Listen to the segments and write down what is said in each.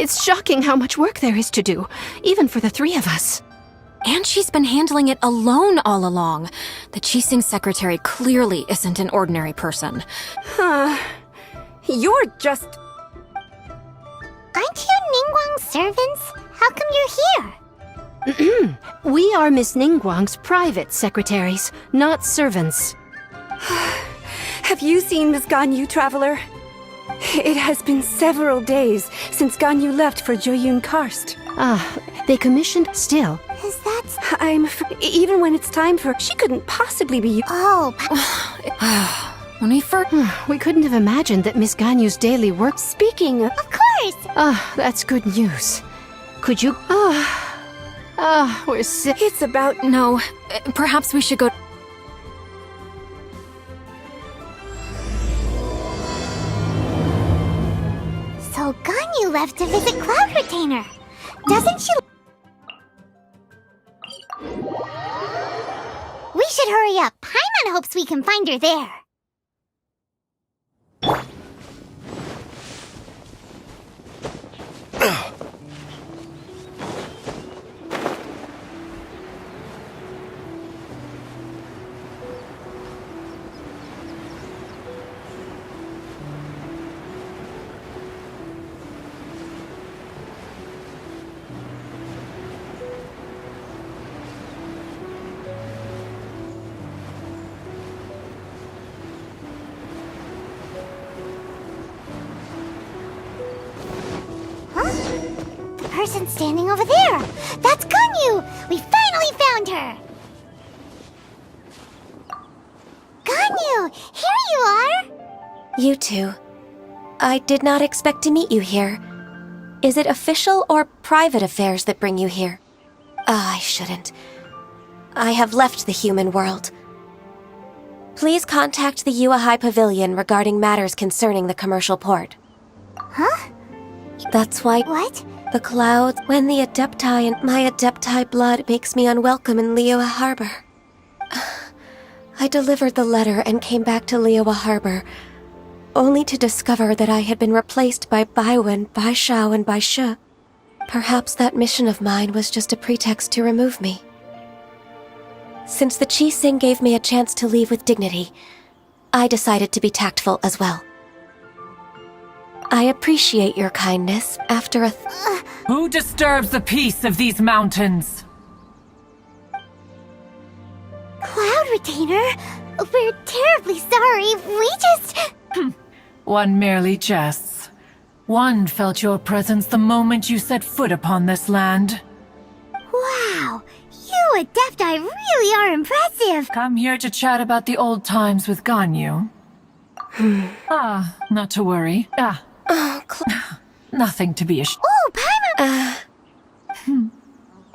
It's shocking how much work there is to do, even for the three of us. And she's been handling it alone all along. The Qixing secretary clearly isn't an ordinary person. You're just... Aren't you Ningguang's servants? How come you're here? We are Miss Ningguang's private secretaries, not servants. Have you seen Miss Ganyu, traveler? It has been several days since Ganyu left for Joyun Karst. They commissioned still. Is that... I'm afraid even when it's time for... She couldn't possibly be... Oh, When we first... We couldn't have imagined that Miss Ganyu's daily work... Speaking of... of course! That's good news. Could you... we're sick. It's about... No, perhaps we should go... So Ganyu left to visit Cloud Retainer. Doesn't she... We should hurry up. Paimon hopes we can find her there. The person standing over there! That's Ganyu! We finally found her! Ganyu! Here you are! You two. I did not expect to meet you here. Is it official or private affairs that bring you here? I shouldn't. I have left the human world. Please contact the Yuehai Pavilion regarding matters concerning the commercial port. Huh? That's why... What? The clouds, when the Adepti and my Adepti blood makes me unwelcome in Liyue Harbor. I delivered the letter and came back to Liyue Harbor, only to discover that I had been replaced by Baiwen, Baishao, and Baishe. Perhaps that mission of mine was just a pretext to remove me. Since the Qixing gave me a chance to leave with dignity, I decided to be tactful as well. I appreciate your kindness after a Who disturbs the peace of these mountains? Cloud Retainer? We're terribly sorry. We just... One merely jests. One felt your presence the moment you set foot upon this land. Wow! You Adepti really are impressive! Come here to chat about the old times with Ganyu. Not to worry. Nothing to be ashamed. Oh, Paimon!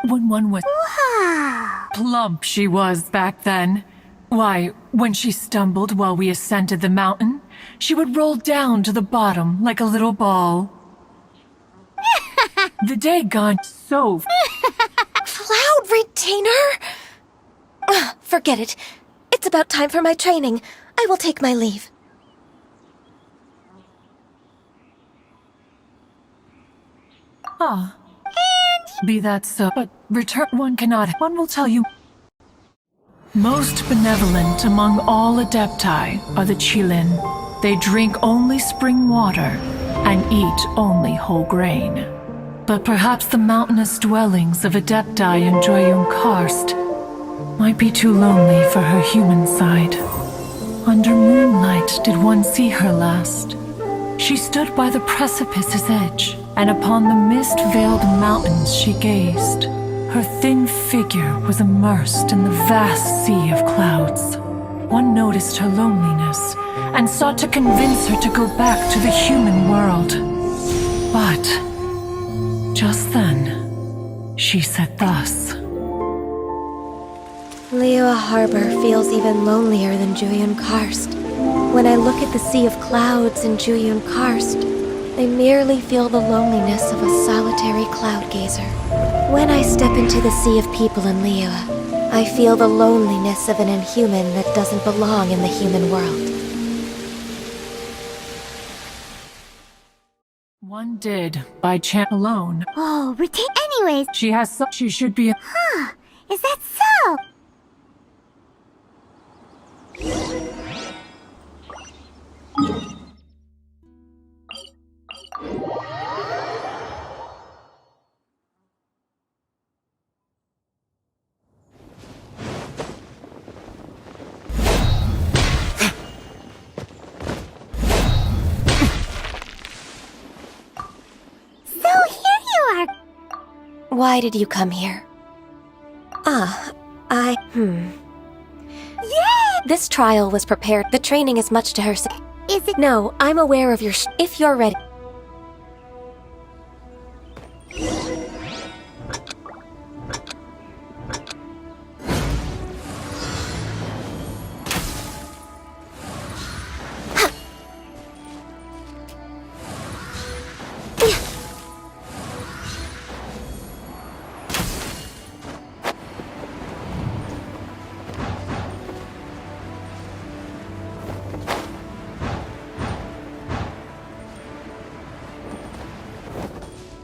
When one was Wow! plump she was back then. Why, when she stumbled while we ascended the mountain, she would roll down to the bottom like a little ball. The day gone so... Cloud Retainer? Forget it. It's about time for my training. I will take my leave. Be that so, but return one cannot. One will tell you. Most benevolent among all Adepti are the Qilin. They drink only spring water and eat only whole grain. But perhaps the mountainous dwellings of Adepti in Joyun Karst might be too lonely for her human side. Under moonlight did one see her last. She stood by the precipice's edge, and upon the mist-veiled mountains she gazed. Her thin figure was immersed in the vast sea of clouds. One noticed her loneliness, and sought to convince her to go back to the human world. But, just then, she said thus. Liyue Harbor feels even lonelier than Joyun Karst. When I look at the sea of clouds in Joyun Karst, I merely feel the loneliness of a solitary cloud gazer. When I step into the sea of people in Liyue, I feel the loneliness of an inhuman that doesn't belong in the human world. One did by chance alone. Oh, anyways, She should be. is that so? So here you are. Why did you come here? Yay! This trial was prepared. The training is much to her. Is it? No, I'm aware of your if you're ready.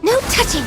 No touching.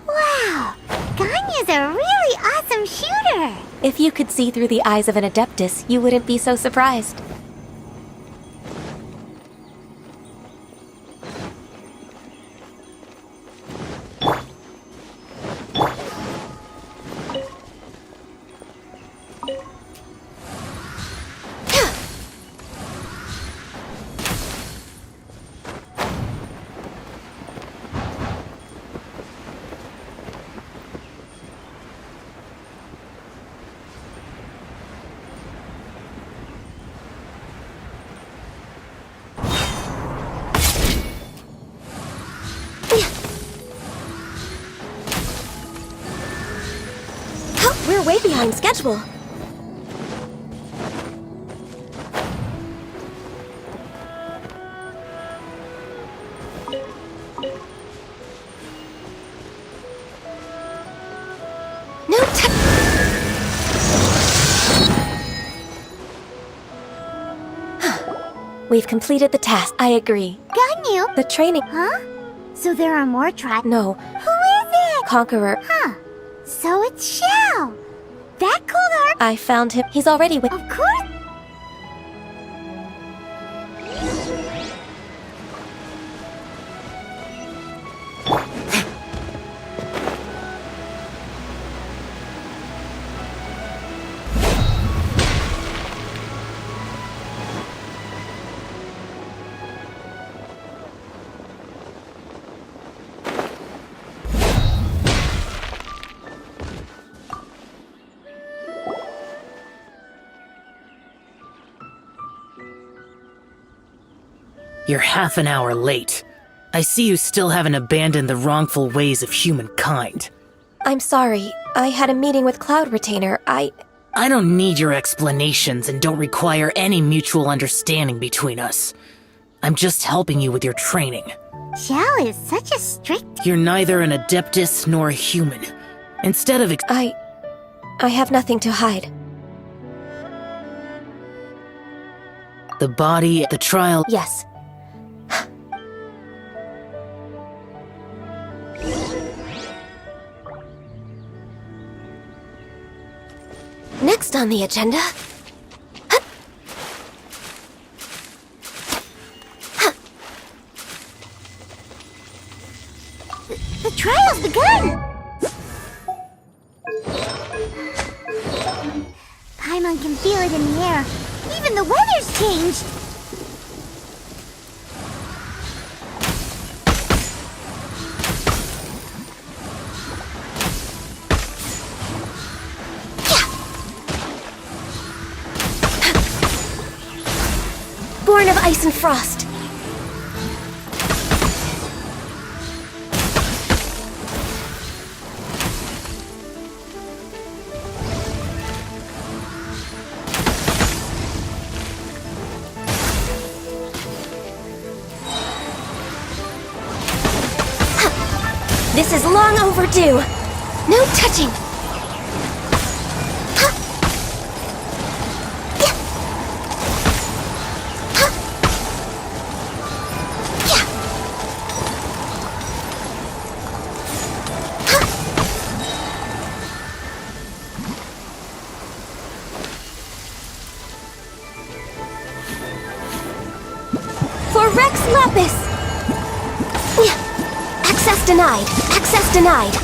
Wow, Ganyu's a really awesome shooter. If you could see through the eyes of an Adeptus, you wouldn't be so surprised. We're way behind schedule. No touch. We've completed the task. I agree. Ganyu? The training. Huh? So there are more tribes? No, Who is it? Conqueror. Huh. So it's Xiao. That cold heart? I found him. He's already with. Of course. You're half an hour late. I see you still haven't abandoned the wrongful ways of humankind. I'm sorry. I had a meeting with Cloud Retainer. I don't need your explanations and don't require any mutual understanding between us. I'm just helping you with your training. Xiao is such a strict... You're neither an Adeptus nor a human. Instead of I have nothing to hide. the body, the trial... Yes. Next on the agenda... The trial's begun! Paimon can feel it in the air. Even the weather's changed. of ice and frost. This is long overdue. No touching. For Rex Lapis! Access denied. Access denied.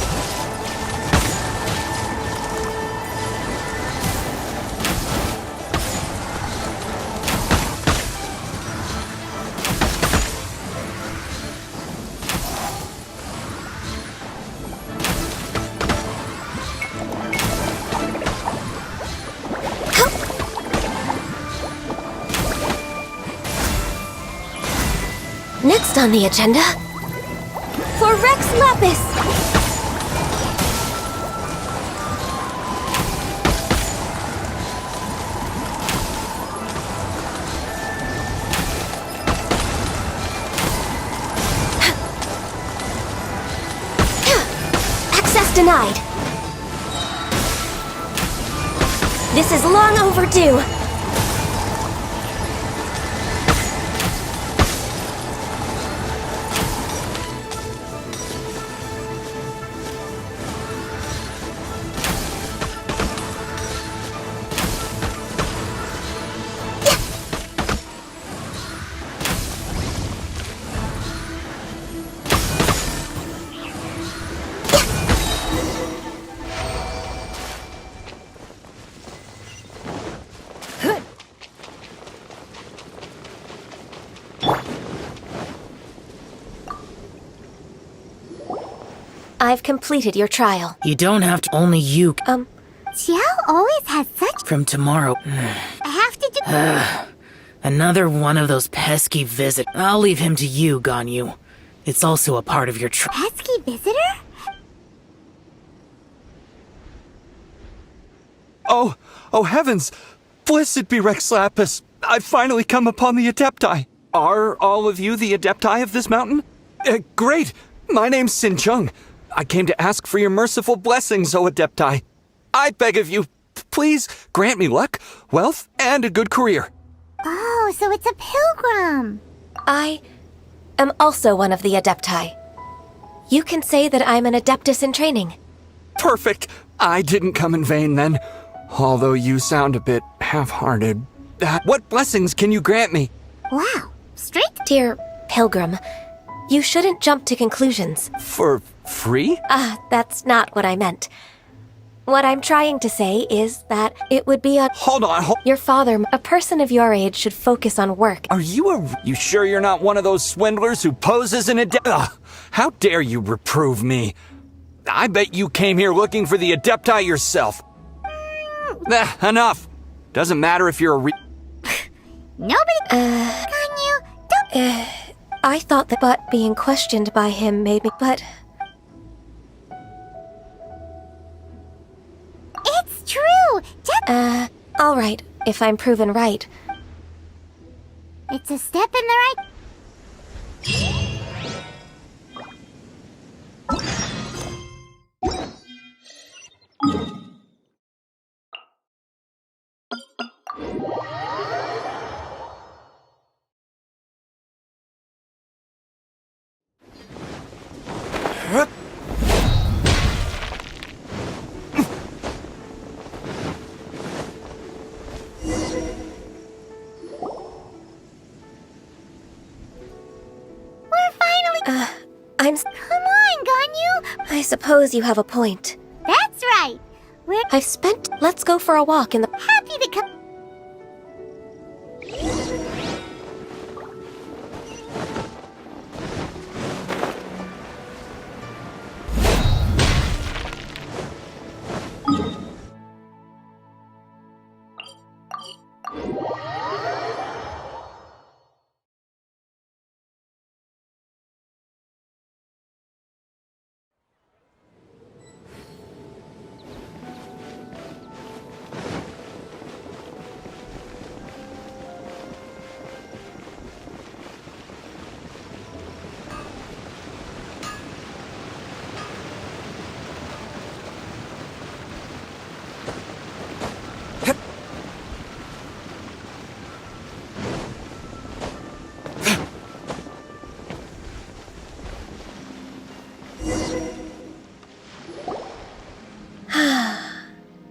Next on the agenda, for Rex Lapis! Access denied. This is long overdue. I've completed your trial. You don't have to. Only you. Xiao always has such... From tomorrow. I have to do... Another one of those pesky visits. I'll leave him to you, Ganyu. It's also a part of your Pesky visitor? Oh heavens! Blessed be Rex Lapis! I've finally come upon the Adepti. Are all of you the Adepti of this mountain? Great! My name's Sin Chung. I came to ask for your merciful blessings, O Adepti. I beg of you, please grant me luck, wealth, and a good career. Oh, so it's a pilgrim. I am also one of the Adepti. You can say that I'm an Adeptus in training. Perfect! I didn't come in vain then, although you sound a bit half-hearted. What blessings can you grant me? Wow, straight? Dear Pilgrim, you shouldn't jump to conclusions. For free? That's not what I meant. What I'm trying to say is that it would be Hold on, Your father, a person of your age, should focus on work. Are you sure you're not one of those swindlers who poses an Ugh, how dare you reprove me? I bet you came here looking for the Adepti yourself. Enough. Doesn't matter if you're a Nobody... Ganyu, don't... I thought that but being questioned by him made me, but... It's true! Alright, if I'm proven right. It's a step in the right... Come on, Ganyu! I suppose you have a point. That's right! We're Let's go for a walk in the... happy to come...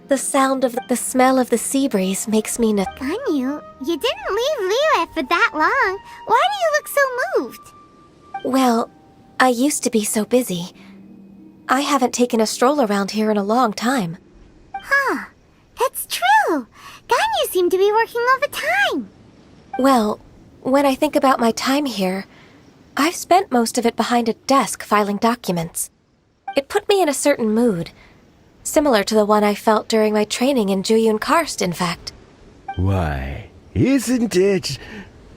The sound of the smell of the sea breeze makes me Ganyu, you didn't leave Liyue for that long. Why do you look so moved? Well, I used to be so busy. I haven't taken a stroll around here in a long time. Huh, that's true. Ganyu seemed to be working all the time. Well, when I think about my time here, I've spent most of it behind a desk filing documents. It put me in a certain mood, similar to the one I felt during my training in Juyun Karst, in fact. Why, isn't it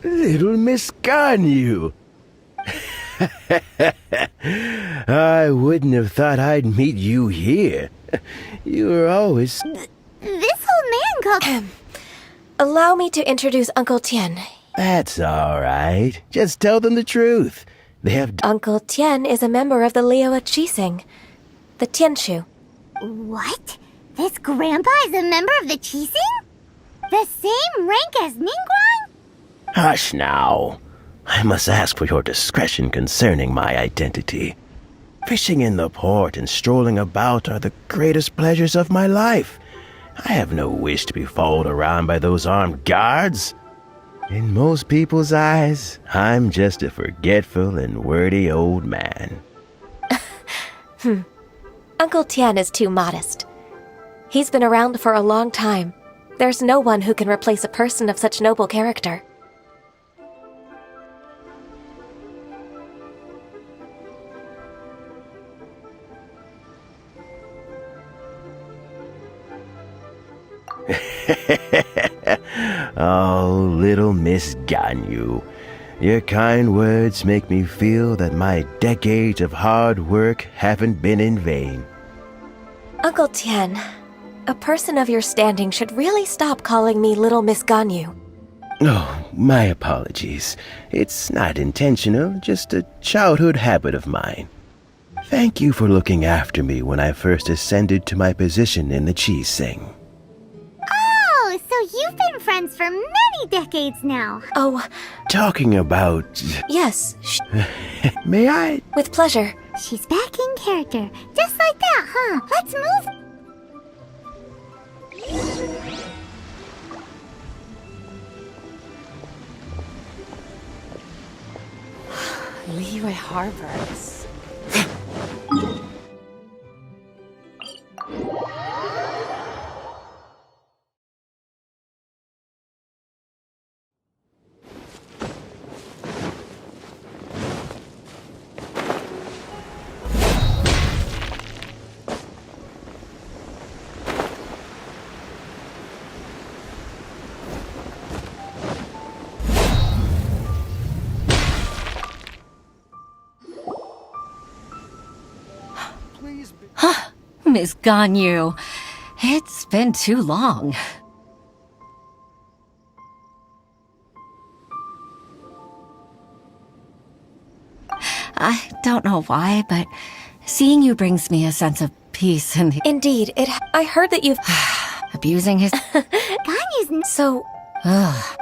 little Miss Ganyu? I wouldn't have thought I'd meet you here. You were always... This old man called... Allow me to introduce Uncle Tien. That's all right. Just tell them the truth. They have... Uncle Tien is a member of the Liyue Qixing, the Tianshu. What? This grandpa is a member of the Qixing? The same rank as Ningguang? Hush now. I must ask for your discretion concerning my identity. Fishing in the port and strolling about are the greatest pleasures of my life. I have no wish to be followed around by those armed guards. In most people's eyes, I'm just a forgetful and wordy old man. Uncle Tien is too modest. He's been around for a long time. There's no one who can replace a person of such noble character. Oh, little Miss Ganyu. Your kind words make me feel that my decades of hard work haven't been in vain. Uncle Tien, a person of your standing should really stop calling me Little Miss Ganyu. Oh, my apologies. It's not intentional, just a childhood habit of mine. Thank you for looking after me when I first ascended to my position in the Qixing. Oh, so you've been friends for many decades now. Oh, Talking about... yes, May I? with pleasure. She's back in character. Just like that, huh? Let's move. Liyue Harbor. Miss Ganyu, it's been too long. I don't know why, but seeing you brings me a sense of peace and Indeed, I heard that you've... abusing his... Ganyu's So,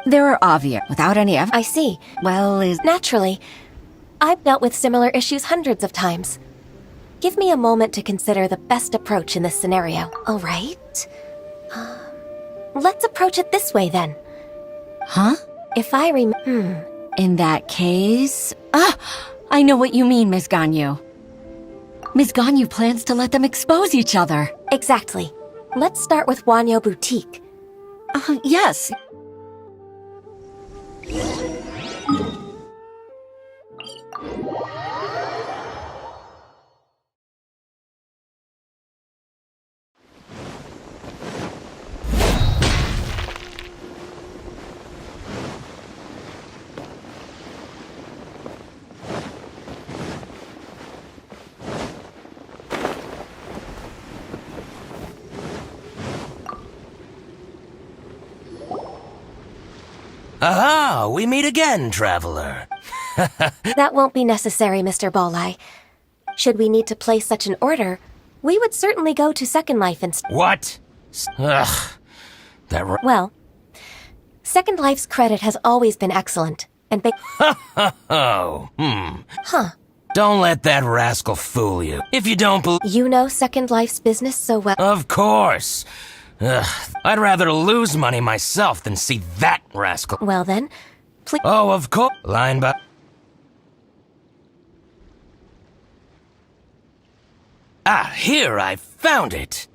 There are obvious, without any evidence. I see. Well, is... Naturally, I've dealt with similar issues hundreds of times. Give me a moment to consider the best approach in this scenario. All right. Let's approach it this way, then. Huh? If I In that case... I know what you mean, Miss Ganyu. Miss Ganyu plans to let them expose each other. Exactly. Let's start with Wanyo Boutique. Yes. Aha! We meet again, traveler. That won't be necessary, Mr. Bolai. Should we need to place such an order, we would certainly go to Second Life instead. What? Ugh. Well, Second Life's credit has always been excellent, and Oh, Huh. Don't let that rascal fool you. If you don't believe... You know Second Life's business so well. Of course. Ugh, I'd rather lose money myself than see that rascal. Well then, please. Oh, of course. Line by... Ah, here, I found it.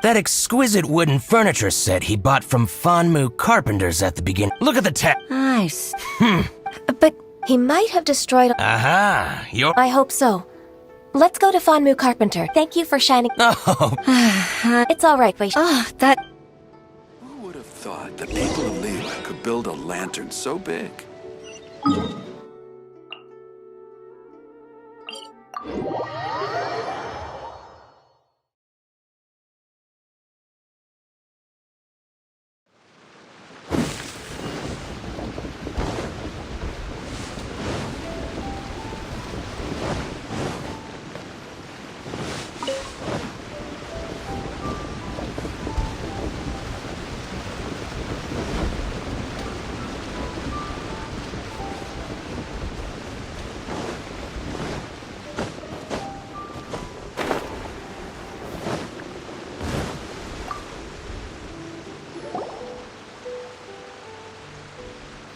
That exquisite wooden furniture set he bought from Fanmu Carpenters at the beginning. Look at the Nice. But he might have destroyed. Aha, you're... I hope so. Let's go to Fanmu Carpenter. Thank you for shining. Oh, It's all right, wait. Oh, that... Who would have thought the people of Liyue could build a lantern so big?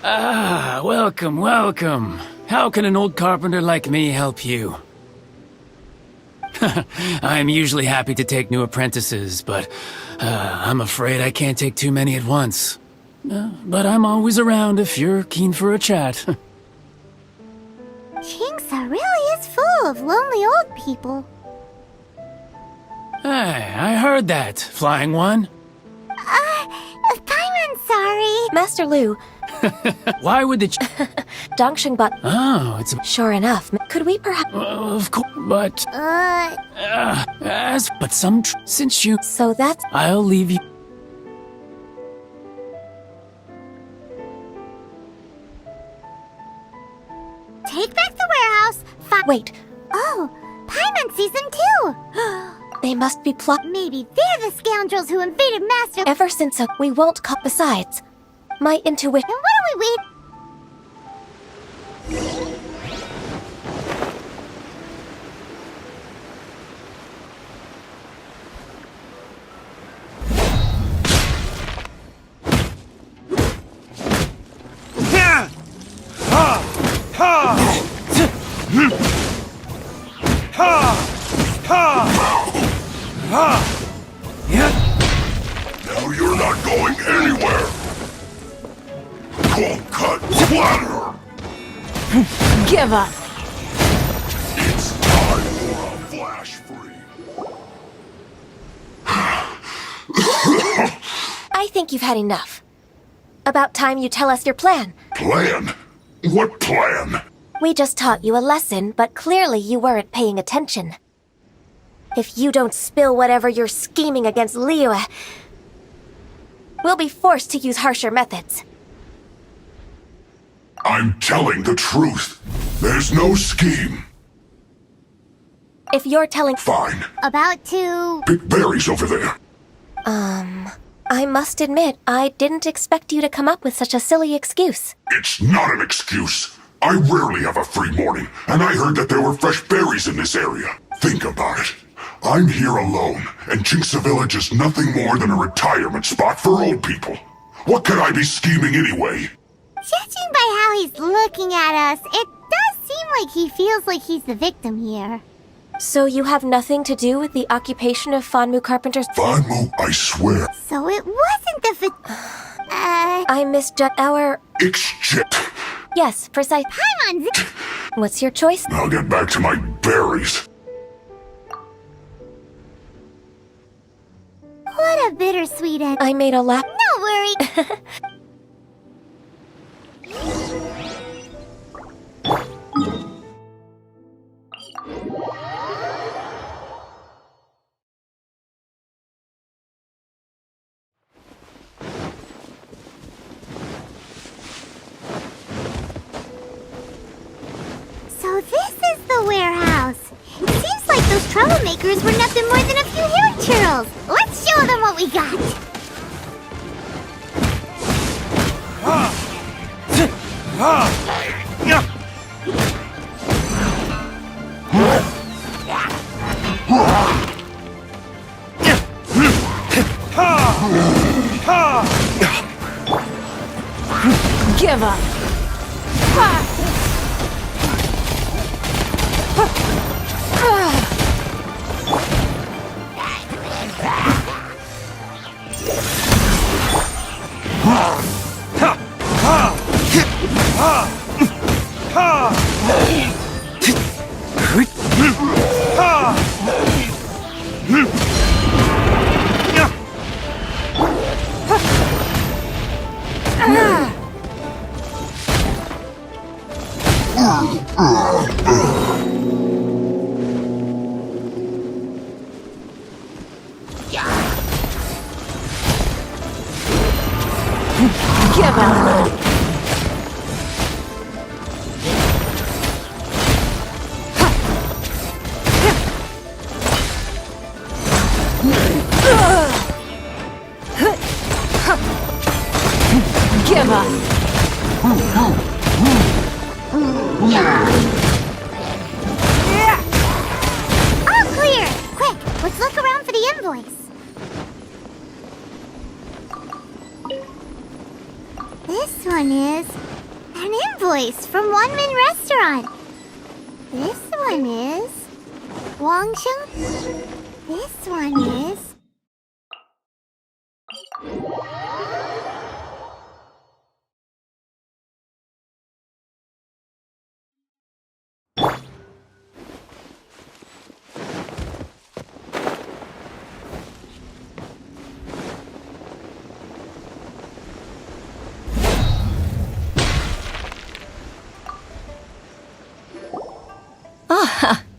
Ah, welcome, welcome. How can an old carpenter like me help you? I'm usually happy to take new apprentices, but I'm afraid I can't take too many at once. But I'm always around if you're keen for a chat. Kingsa really is full of lonely old people. Hey, I heard that, Flying One. Paimon's sorry. Master Lu, Why would the Dongsheng but Oh, it's sure enough. Could we perhaps... of course, but... but since you... So that's... I'll leave you... Take back the warehouse. Wait, Oh, Paimon sees them too. they must be plot... Maybe they're the scoundrels who invaded Master. Ever since we won't cut. Besides, my intuition... Then what do we wait? Now you're not going anywhere! Cold cut splatter! Give up! It's time for a flash free! I think you've had enough. About time you tell us your plan. Plan? What plan? We just taught you a lesson, but clearly you weren't paying attention. If you don't spill whatever you're scheming against Liyue, we'll be forced to use harsher methods. I'm telling the truth. There's no scheme. If you're telling... Fine. About to... Pick berries over there. I must admit, I didn't expect you to come up with such a silly excuse. It's not an excuse. I rarely have a free morning, and I heard that there were fresh berries in this area. Think about it. I'm here alone, and Jinxa Village is nothing more than a retirement spot for old people. What could I be scheming anyway? Judging by how he's looking at us, it does seem like he feels like he's the victim here. So you have nothing to do with the occupation of Fanmu Carpenters? Fanmu, I swear. So it wasn't the I misjudged our... Shit. Yes, precise... Paimon's... What's your choice? I'll get back to my berries. What a bittersweet end. I made a lap... No worry. So this is the warehouse. It seems like those troublemakers were nothing more than a few hair churls. Let's show them what we got. Give up. Give up. Give up. All clear! Quick, let's look around for the invoice. This one is an invoice from One Min Restaurant. This one is Wangsheng. This one is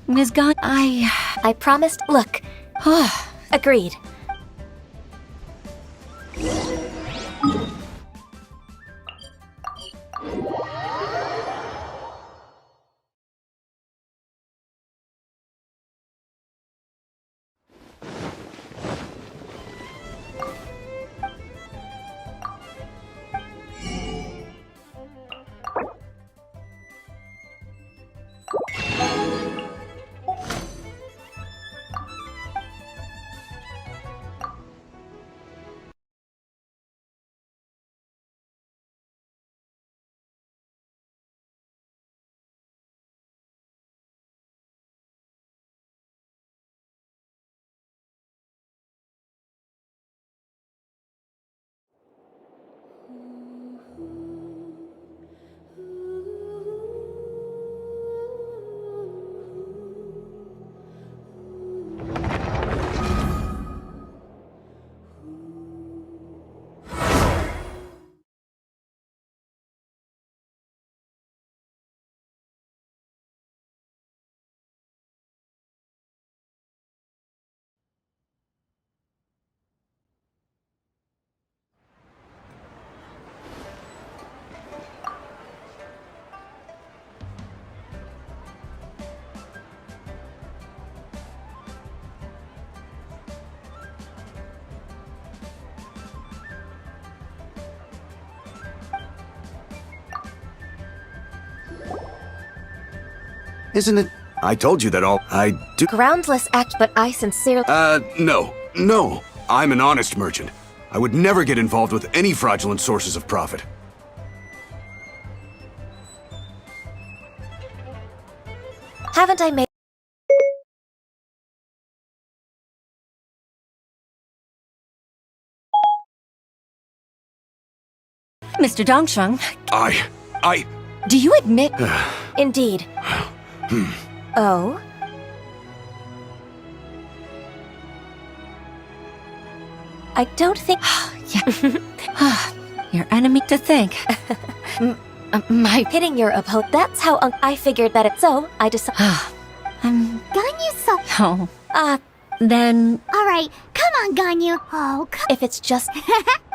Ms. Gan, I promised. Look. Agreed. Isn't it? I told you that all I do. Groundless act, but I sincerely. No. No. I'm an honest merchant. I would never get involved with any fraudulent sources of profit. Haven't I made. Mr. Dongsheng, I. do you admit? Indeed. Oh? I don't think. Your enemy to think. My hitting your opponent. That's how I figured that it's so. I decided. Ganyu so. Oh. Then. All right, come on, Ganyu. Oh, come. If it's just.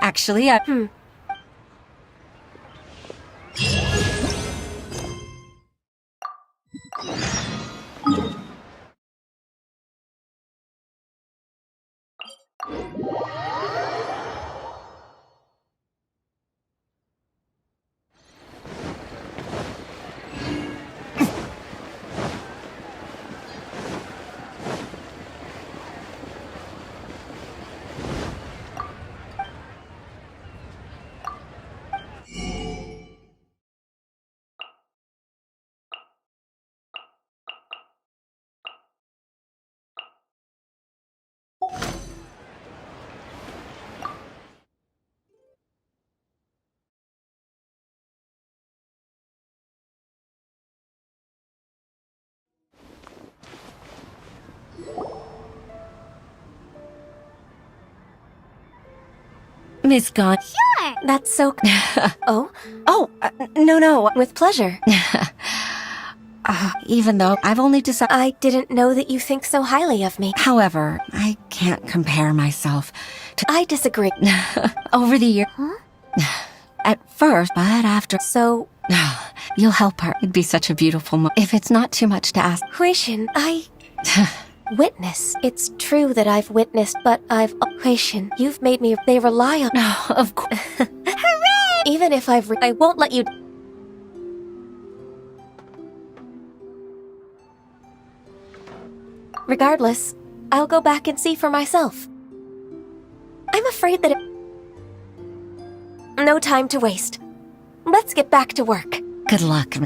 Actually, Miss Ganyu. Sure. That's so... Oh? No. With pleasure. Even though I've only decided... I didn't know that you think so highly of me. However, I can't compare myself to... I disagree. Over the year... At first, but after... So... You'll help her. It'd be such a beautiful if it's not too much to ask. Huishin, witness. It's true that I've witnessed, but Huishin, you've made me... They rely on... Of course. Hooray! Even if I won't let you... Regardless, I'll go back and see for myself. I'm afraid that No time to waste. Let's get back to work. Good luck.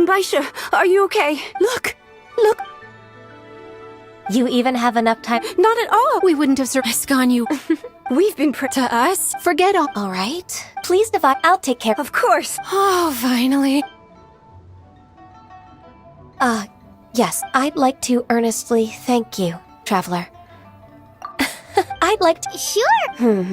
Baisha, are you okay? Look! You even have enough time? Not at all! We wouldn't have survived Ganyu. We've been To us? Forget all. All right. Please divide. I'll take care. Of course! Oh, finally. Yes, I'd like to earnestly thank you, Traveler. I'd like to... Sure.